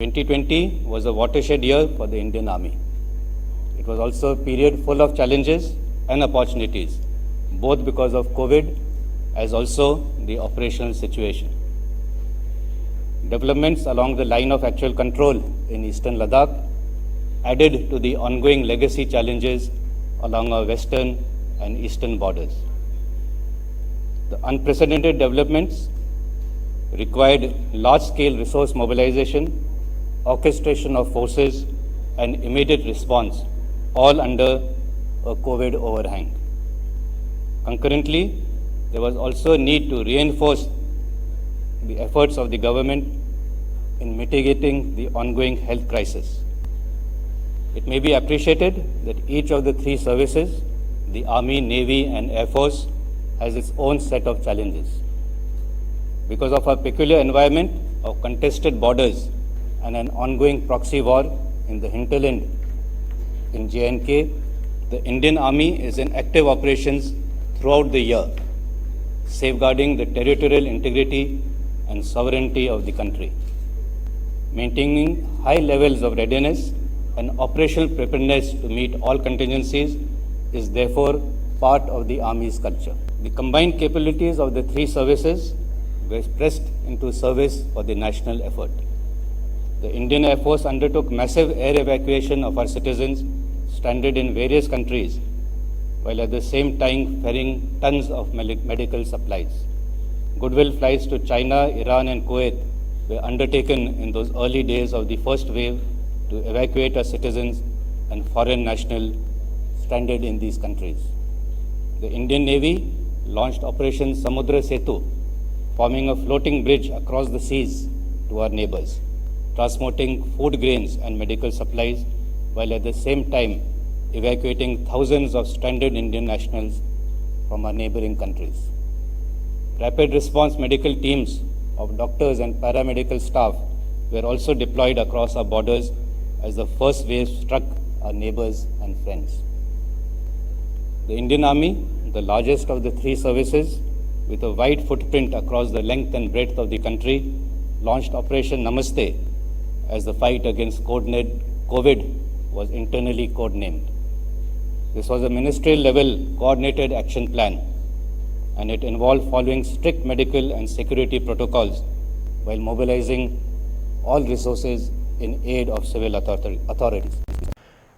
2020 was a watershed year for the Indian Army. It was also a period full of challenges and opportunities, both because of COVID as also the operational situation. Developments along the line of actual control in eastern Ladakh added to the ongoing legacy challenges along our western and eastern borders. The unprecedented developments required large-scale resource mobilization, orchestration of forces, and immediate response, all under a COVID overhang. Concurrently, there was also a need to reinforce the efforts of the government in mitigating the ongoing health crisis. It may be appreciated that each of the three services, the Army, Navy, and Air Force, has its own set of challenges. Because of our peculiar environment of contested borders and an ongoing proxy war in the hinterland in J&K, the Indian Army is in active operations throughout the year, safeguarding the territorial integrity and sovereignty of the country. Maintaining high levels of readiness and operational preparedness to meet all contingencies is therefore part of the Army's culture. The combined capabilities of the three services were pressed into service for the national effort. The Indian Air Force undertook massive air evacuation of our citizens stranded in various countries, while at the same time ferrying tons of medical supplies. Goodwill flights to China, Iran, and Kuwait were undertaken in those early days of the first wave to evacuate our citizens and foreign nationals stranded in these countries. The Indian Navy launched Operation Samudra Setu, forming a floating bridge across the seas to our neighbors, transporting food grains and medical supplies, while at the same time evacuating thousands of stranded Indian nationals from our neighboring countries. Rapid response medical teams of doctors and paramedical staff were also deployed across our borders as the first wave struck our neighbors and friends. The Indian Army, the largest of the three services, with a wide footprint across the length and breadth of the country, launched Operation Namaste as the fight against COVID was internally codenamed. This was a ministerial level coordinated action plan, and it involved following strict medical and security protocols while mobilizing all resources in aid of civil authorities.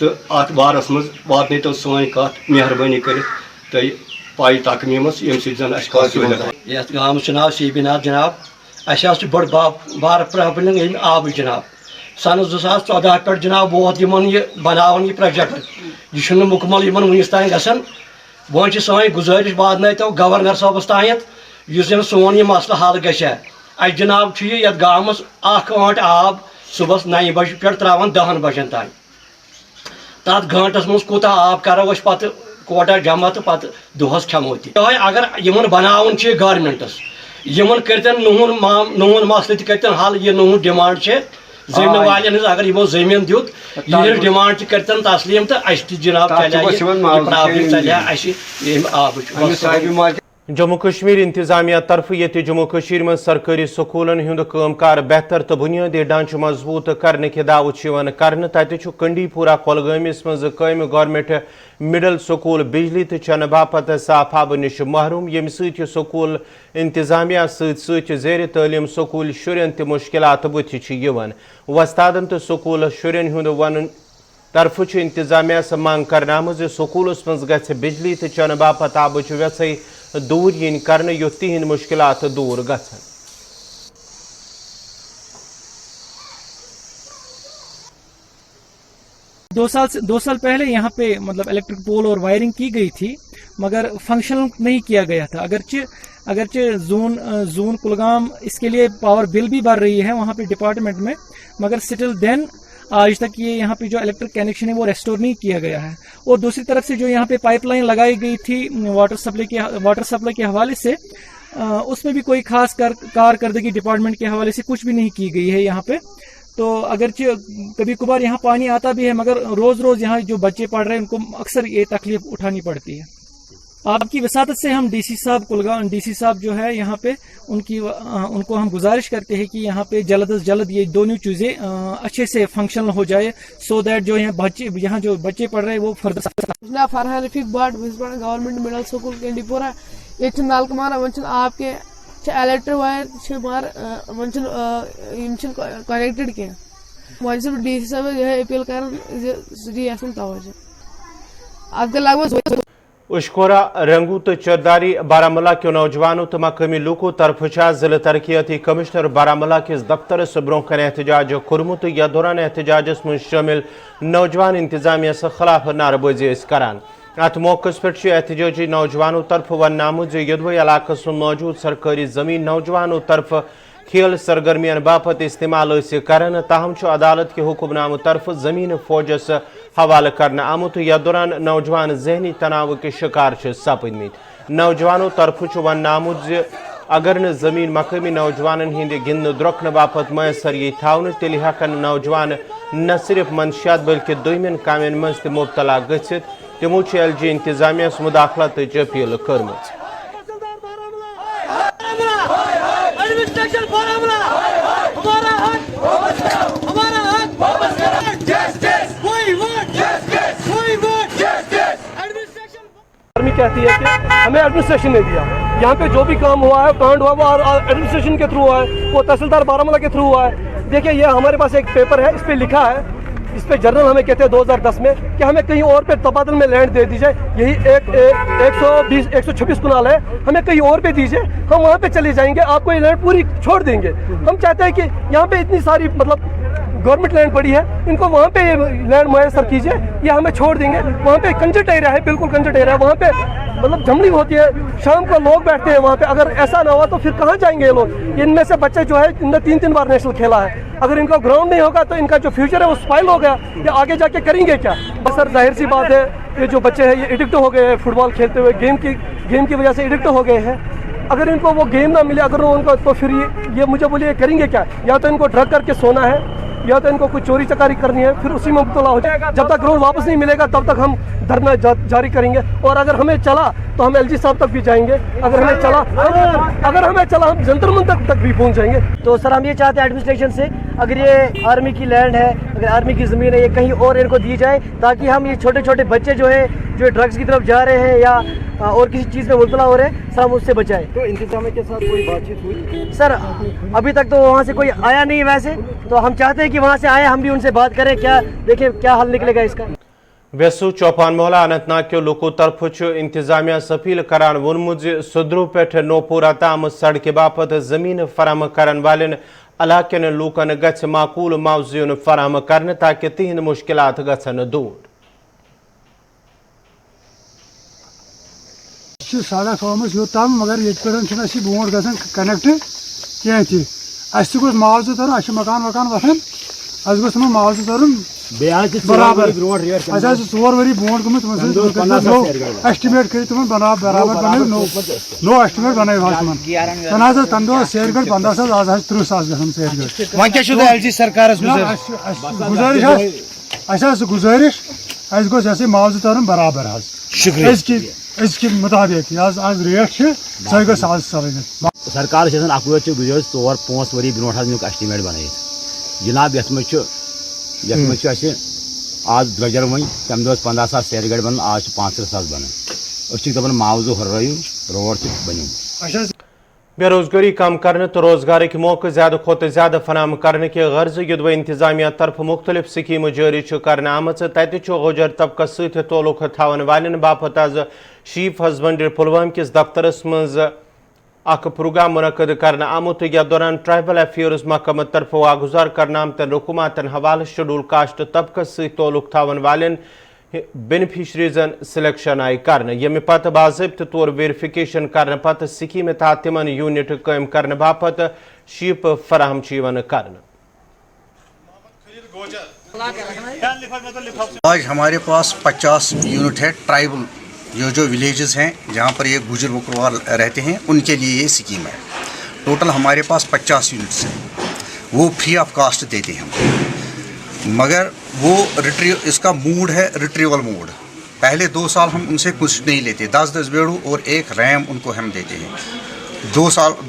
تو ات بارس مز واتن تو سوئن کت مہربانی کر پائی تقمیمس M سن سہولت یتھ گامس ناو سی بی ناتھ جناب اس بڑ بار پرابلم آب جناب سن 2014 پہ جناب ووت یہ بناون یہ پروجیکٹ یہ مکمل ونس تین گھن وہ سن گزارش واتن تو گورنر صاحبس تانت اس سون یہ مسئلہ حل گھے اس جناب یتھ گامس اخ گھنٹہ آب صبح 9 بجے پہ تران 10 بجن تین تر گھنٹس مز کوتہ آب کرو پتہ کوٹا جمع تو پتہ دہس کھمو تہ اگر بناون گورمنٹس کرتن نون مسئلہ تہ کرتن حل یہ نون ڈیمانڈ زمین والن ہز اگر یمو زمین دیت یہ ڈیمانڈ تہ کرتن تسلیم تو اس تہ جناب پرابلم چلے آب جموں کشمیر انتظامیہ طرف یہ جموں کشمیر میں سرکاری سکولن ہند کام کار بہتر تو بنیادی ڈھانچہ مضبوط کرنے کے دعوت کرنے تتہ کنڈی پورہ کولگامس مز قائم گورنمنٹ مڈل سکول بجلی تو چنہ باپت صاف آب نش محروم یم ست سکول انتظامیہ ست زیر تعلیم سکول شرین تہ مشکلات بتھ وستادن تو سکول شرین ہند ون طرف انتظامیہ مانگ کرنے آمت سکولس مز گھ بجلی تو چنہ باپت آبچ ویسائی دور ین کرنے یو تہند مشکلات دور گھن 2 سال پہلے یہاں پہ مطلب الیکٹرک پول اور وائرنگ کی گئی تھی مگر فنکشنل نہیں کیا گیا تھا اگرچہ زون کلگام اس کے لیے پاور بل بھی بھر رہی ہے وہاں پہ ڈپارٹمنٹ میں مگر سٹل دین آج تک یہ یہاں پہ جو الیکٹرک کنیکشن ہے وہ ریسٹور نہیں کیا گیا ہے اور دوسری طرف سے جو یہاں پہ پائپ لائن لگائی گئی تھی واٹر سپلائی کے حوالے سے اس میں بھی کوئی خاص کارکردگی ڈپارٹمنٹ کے حوالے سے کچھ بھی نہیں کی گئی ہے یہاں پہ تو اگرچہ کبھی کبھار یہاں پانی آتا بھی ہے مگر روز یہاں جو بچے پڑھ رہے ہیں ان کو اکثر یہ تکلیف اٹھانی پڑتی ہے آپ کی وساطت سے ہم ڈی سی صاحب جو ہے یہاں پہ ان کو ہم گزارش کرتے ہیں کہ یہاں پہ جلد از جلد یہ دونوں چیزیں اچھے سے فنکشنل ہو جائے سو دیٹ جو یہاں جو بچے پڑھ رہے ہیں وہ further Farhan Rafiq Butt government middle school Kandi Pora یہ نلکہ مارا ون آپ کے الیکٹر وائر مگر کنیکٹڈ کی ون سے ڈی سی صاحب یہ اپیل کر توجہ ات گئی لگ بھگ اشکورہ رنگو تو چرداری بارامولہ کے نوجوانوں تو مقامی لوکوں طرف ضلع ترقیاتی کمشنر بارامولہ کس دفتر برو کن احتجاج کورمت یا دوران احتجاجس من شامل نوجوان انتظامیہ سے خلاف نعرہ بازی کران ات موقع پہ احتجاجی نوجوانوں طرف ون آمت یدوئی علاقہ موجود سرکاری زمین نوجوانوں طرف کھیل سرگرمیاں باپت استعمال کران تاہم عدالت کے حکم نامہ طرف زمین فوجس حوالہ کرنا آمت یا دوران نوجوان ذہنی تناؤ کے شکار سپدمت نوجوانوں طرف ون آمت اگر ن زمین مقامی نوجوان ہند گند درکن باپت میسر یہ تھاؤن تیل ہکن نوجوان نہ صرف منشیات بلکہ دویمن کامین مز تہ مبتلا گھت تمو ایل جی انتظامیہ مداخلت اپیل کرمت کہتی ہے کہ ہمیں ایڈمنسٹریشن نے دیا یہاں پہ جو بھی کام ہوا ہے کانڈ ہوا وہ ایڈمنسٹریشن کے تھرو ہوا ہے وہ تحصیلدار بارامولہ کے تھرو ہوا ہے دیکھیں یہ ہمارے پاس ایک پیپر ہے اس پہ لکھا ہے اس پہ جنرل ہمیں کہتے ہیں 2010 میں کہ ہمیں کہیں اور پہ تبادل میں لینڈ دے دیجئے یہی 126 کنال ہے ہمیں کہیں اور پہ دیجئے ہم وہاں پہ چلے جائیں گے آپ کو یہ لینڈ پوری چھوڑ دیں گے ہم چاہتے ہیں کہ یہاں پہ اتنی ساری مطلب گورنمنٹ لینڈ پڑی ہے ان کو وہاں پہ لینڈ میسر کیجئے یہ ہمیں چھوڑ دیں گے وہاں پہ کنجٹ ایریا ہے بالکل کنجٹ ایریا ہے وہاں پہ مطلب جھمڑی ہوتی ہے شام کو لوگ بیٹھتے ہیں وہاں پہ اگر ایسا نہ ہوا تو پھر کہاں جائیں گے یہ لوگ ان میں سے بچے جو ہے ان نے 3 بار نیشنل کھیلا ہے اگر ان کا گراؤنڈ نہیں ہوگا تو ان کا جو فیوچر ہے وہ اسپائل ہو گیا یہ آگے جا کے کریں گے کیا سر ظاہر سی بات ہے یہ جو بچے ہیں یہ ایڈکٹ ہو گئے ہیں فٹ بال کھیلتے ہوئے گیم کی وجہ سے ایڈکٹ ہو گئے ہیں اگر ان کو وہ گیم نہ ملے اگر ان کو تو پھر یہ مجھے بولیے کریں گے کیا یا تو ان کو ڈرگ کر کے سونا ہے یا تو ان کو کچھ چوری چکاری کرنی ہے پھر اسی میں مبتلا ہو جائے جب تک گراؤنڈ واپس نہیں ملے گا تب تک ہم دھرنا جاری کریں گے اور اگر ہمیں چلا تو ہم ایل جی صاحب تک بھی جائیں گے اگر ہمیں چلا ہم جنتر منتر تک بھی پہنچ جائیں گے تو سر ہم یہ چاہتے ہیں ایڈمنسٹریشن سے اگر یہ آرمی کی لینڈ ہے اگر آرمی کی زمین ہے یہ کہیں اور ان کو دی جائے تاکہ ہم یہ چھوٹے چھوٹے بچے جو ہیں جو ڈرگس کی طرف جا رہے ہیں یا اور کسی چیز میں مبتلا ہو رہے ہیں سر ہم اس سے بچائیں. تو انتظامیہ کے ساتھ کوئی بات چیت ہوئی سر ابھی تک تو وہاں سے کوئی آیا نہیں ویسے تو ہم چاہتے ہیں کہ وہاں سے آئے ہم بھی ان سے بات کریں کیا دیکھیں کیا حل نکلے گا اس کا. ویسو چوپان محلہ اننت ناگ کے لوکو طرف انتظامیہ اپیل کران وونمت سدرو پہ نوپورہ تام سڑکہ باپت زمین فراہم کرن والن علاقن لوکن گھ معقول معاوضہ فراہم کرنے تاکہ تہند مشکلات گھن دور سڑک آمت یوتام مگر یہ پہ برو گھن کنیکٹ کی تہ معاوضہ تر مکان وکان وتھان گوٚژھ تِمن معاوضہ ترُن برابر ژور ؤری برونٛٹھ گوٚمُت ایسٹِمیٹ کٔرِتھ تِمن برابر بنٲیِو نوٚو ایسٹِمیٹ بنٲیِو حظ تِمن تَنہٕ حظ تَمہِ دۄہ ٲس سیرِ گٲڑۍ 15 ساس آز حظ 30 ساس گژھان سیرِ گٲڑۍ وۄنۍ کیٛاہ چھُو تۄہہِ ایل جی سرکارس گُزٲرِش اَسہِ حظ گُزٲرِش اَسہِ گوٚژھ یہِ ہسا معاوضہ ترُن برابر حظ أزکہِ مُطابق یہِ حظ آز ریٹ چھِ سۄے گٔژھ آز سَرٕنۍ سرکار اکوے گُزٲرِش 4-5 ؤری برونٛٹھ حظ نیُک ایسٹِمیٹ بنٲیِتھ جناب یتھ منٛز چھُ اَسہِ آز درٛۄجر وۄنۍ تَمہِ دۄہ ٲس 15 ساس سیرِ گاڑِ بنان آز چھِ 35 ساس بنان أسۍ چھِکھ دپان معاوضہ ہُررٲیِو روڈ تہِ بنیو بے روزگاری کم کرنے تو روزگار کے موقع زیادہ کھوت زیادہ فراہم کرنے کے غرض یدوے انتظامیہ طرف مختلف سکیم جاری کرنے آمت تتہ غجر طبقہ ست تعلق تھاون والن باپت آز شیف ہسبنڈری پلوام کس دفترس مز اخ پروگرام منعقد کرنے آمت یتھ دوران ٹرائبل افیئرز محکمہ طرف واگزار کرنے آمتن رکوماتن حوالہ شیڈول کاسٹ طبقہ ست تعلق تھاون والن بینیفیشریزن سلیکشن آئی کرنے یمہ پتہ باضابطہ طور ویریفیکیشن کرنے پتہ سکیم تحت تمن یونٹ قائم کرنے باپت شیپ فراہم کرنے آج ہمارے پاس 50 یونٹ ہے ٹرائبل یہ جو ولیجز ہیں جہاں پر یہ گجر بکروال رہتے ہیں ان کے لیے یہ سکیم ہے. ٹوٹل ہمارے پاس 50 یونٹس ہیں, وہ فری آف کاسٹ دیتے ہیں ہم, مگر وہ اس کا موڈ ہے ریٹریول موڈ. پہلے 2 سال ہم ان سے کچھ نہیں لیتے, 10 بیڑو اور 1 ریم ان کو ہم دیتے ہیں.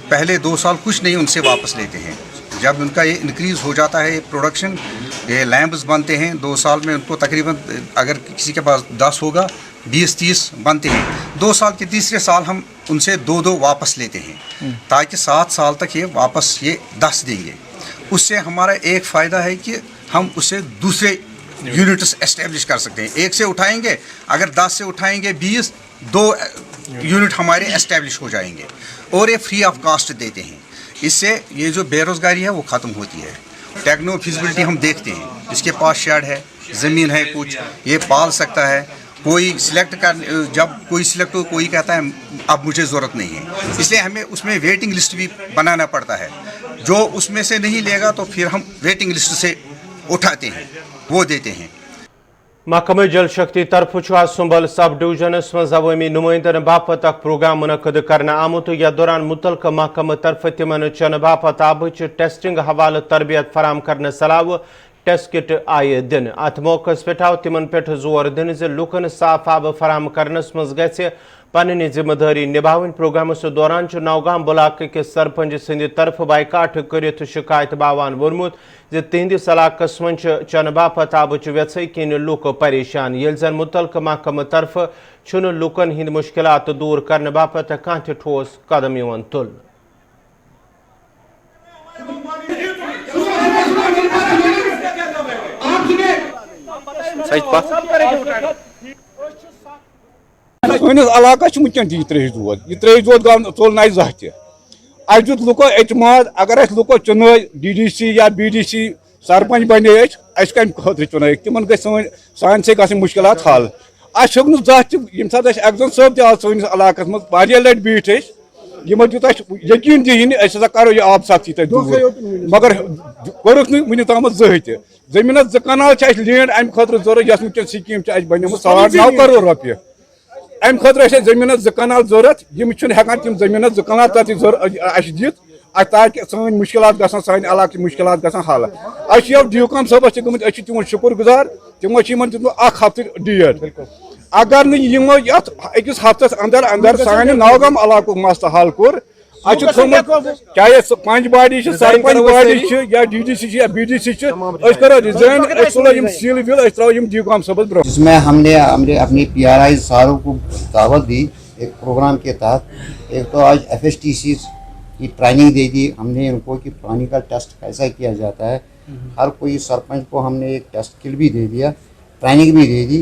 پہلے 2 سال کچھ نہیں ان سے واپس لیتے ہیں. جب ان کا یہ انکریز ہو جاتا ہے, یہ پروڈکشن, یہ لیمپس بنتے ہیں 2 سال میں ان کو تقریباً اگر کسی کے پاس 10 ہوگا 20-30 بنتے ہیں. 2 سال کے تیسرے سال ہم ان سے 2 واپس لیتے ہیں تاکہ 7 سال تک یہ واپس یہ 10 دیں گے. اس سے ہمارا ایک فائدہ ہے کہ ہم اسے دوسرے یونٹس اسٹیبلش کر سکتے ہیں. 1 سے اٹھائیں گے, اگر 10 سے اٹھائیں گے 20, 2 یونٹ ہمارے اسٹیبلش ہو جائیں گے, اور یہ فری آف کاسٹ دیتے ہیں. اس سے یہ جو بے روزگاری ہے وہ ختم ہوتی ہے. ٹیکنو فیزیبلٹی ہم دیکھتے ہیں, جس کے پاس شیڈ ہے, زمین ہے, کچھ یہ پال سکتا ہے. کوئی سلیکٹ جب کوئی سلیکٹ ہو, کوئی کہتا ہے اب مجھے ضرورت نہیں ہے, اس لیے ہمیں اس میں ویٹنگ لسٹ بھی بنانا پڑتا ہے. جو اس میں سے نہیں لے گا تو پھر ہم ویٹنگ لسٹ سے اٹھاتے ہیں, وہ دیتے ہیں. محکمہ جل شکتی طرف سنبل سب ڈویژنس مز عوامی نمائندن باپت اخ پروگرام منعقد کرنے آمت, یتھ دوران متعلقہ محکمہ طرف تمن چنہ باپت آبچ ٹیسٹنگ حوالہ تربیت فراہم کرنے صلاح ٹیسٹ کٹ آئے دن. ات موقع پہ آو تمن پہ زور دن لکن صاف آب فراہم کرنس مز گھ پننی ذمہ داری نبھاون. پروگرامس دوران نوگام بلاک کے سرپنچ سند طرف بائیکاٹ کرت شکایت باوان وونمت تہندس علاقس من چنہ باپت آبچ ویژے کن لوک پریشان, یل زن متعلقہ محکمہ طرف لوکن ہند مشکلات دور کرنے باپت کھانا تہ ٹھوس قدم تل. سٲنِس علاقس چھُ وٕنکٮ۪ن تہِ یہِ ترٛیش دود, یہِ ترٛیش دود ژوٚل نہٕ اَسہِ زانٛہہ تہِ. اَسہِ دیُت لُکو اعتماد, اگر اَسہِ لُکو چُنٲے DDC یا BDC سرپنچ بنے اَسہِ کَمہِ خٲطرٕ چُنٲیِکھ, تِمن گژھِ سانہِ سۭتۍ گژھٕنۍ مُشکلات حل. اَسہِ ہیوٚک نہٕ زانٛہہ تہِ, ییٚمہِ ساتہٕ اَسہِ ایگزام صٲب تہِ آو سٲنِس علاقس منٛز, واریاہ لٹہِ بیٖٹھۍ أسۍ, یِمن دیُت اَسہِ یقیٖن دِیِنۍ أسۍ ہسا کرو یہِ آب سختی تَتہِ دوٗر, مگر کوٚرُکھ نہٕ وُنیُک تامَتھ زٕہٕنۍ تہِ. زٔمیٖنس 2 کنال چھِ اَسہِ لینڈ اَمہِ خٲطرٕ ضروٗرت, یۄس وٕنکٮ۪ن سکیٖم چھِ اَسہِ بنیمٕژ 9.5 کرور رۄپیہِ. اَمہِ خٲطرٕ ٲسۍ اَسہِ زٔمیٖنس 2 کنال ضروٗرت, یِم چھِنہٕ ہٮ۪کان تِم زٔمیٖنس 2 کنال تَتہِ اَسہِ دِتھ, تاکہِ سٲنۍ مُشکلات گژھن, سانہِ علاقٕچ مُشکلات گژھن حل. اَسہِ چھِ یہِ ڈی صٲبس تہِ گٔمٕتۍ, أسۍ چھِ تِہُنٛد شُکُر گُزار, تِمو چھِ یِمن دیُتمُت 1 ہفتہٕ ڈیٹ. اگر نہٕ یِمو یتھ 1 ہفتس اندر اندر سانہِ نوگام علاقُک مسلہٕ حل کوٚر, اَسہِ چھُ تھوٚومُت چاہے پنٛچ باڈی چھِ, سرپنچ باڈی چھِ, یا DDC چھِ یا BDC چھِ, أسۍ کرو رِزاین, أسۍ تُلو یِم سیٖل ویٖل, أسۍ ترٛاوو یِم ڈی صٲبس برٛونٛہہ. جس میں ہم نے اپنی PRI ساروں کو دعوت دی ایک پروگرام کے تحت. ایک تو آج FSTC کی ٹریننگ دے دی ہم نے ان کو کہ پانی کا ٹیسٹ کیسا کیا جاتا ہے. ہر کوئی سرپنچ کو ہم نے ایک ٹیسٹ کل بھی دے دیا, ٹریننگ بھی دے دی.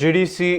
GDC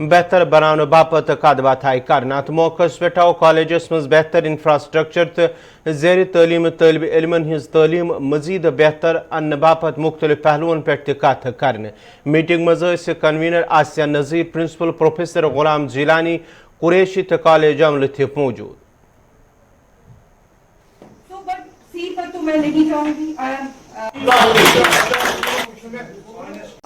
بہتر بنانے باپت قدمات آئی کرنا تو موقع پہ آو کالجس مز بہتر انفراسٹرکچر تو زیر تعلیم طالب علمن ہز تعلیم مزید بہتر ان باپت مختلف پہلوؤں پہ کت کرنے meeting Ms convener Asiya Nazir principal professor Ghulam Jilani Qureshi تو کالج عملہ تھے موجود.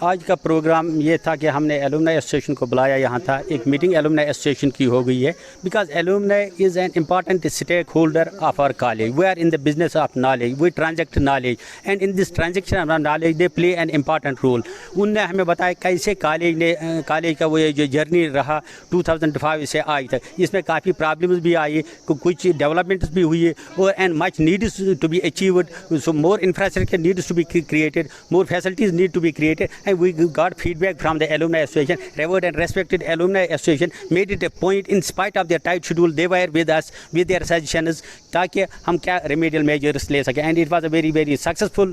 آج کا پروگرام یہ تھا کہ ہم نے ایلومنائی ایسوسیشن کو بلایا یہاں تھا. ایک میٹنگ ایلومنائی ایسوسیشن کی ہو گئی ہے because alumni is an important stakeholder of our college. We are in the business of knowledge, we transact knowledge and in this transaction of knowledge they play an important role. ان نے ہمیں بتایا کیسے college کا وہ جو journey رہا 2005 سے آج تک. اس میں کافی پرابلمز بھی آئی, کچھ ڈیولپمنٹس بھی ہوئی اور and much needs to be achieved. So more infrastructure needs to be created, more facilities need to be created. And we got feedback from the alumni association. Revered and respected alumni association made it a point, in spite of their tight schedule, they were with us with their suggestions تاکہ ہم کیا remedial measures لے سکیں. And it was a very very successful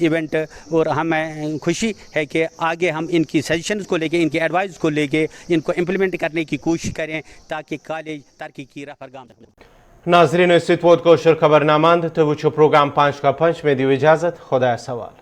event. اور ہمیں خوشی ہے کہ آگے ہم ان کی سجیشنز کو لے کے, ان کی ایڈوائز کو لے کے ان کو امپلیمنٹ کرنے کی کوشش کریں تاکہ کالج ترقی کی راہ پر گام رکھے. ناظرین اس ووت کوشر خبر نامند تو وچھو پروگرام 5 کا 5 میں دیو اجازت. خدا سوال.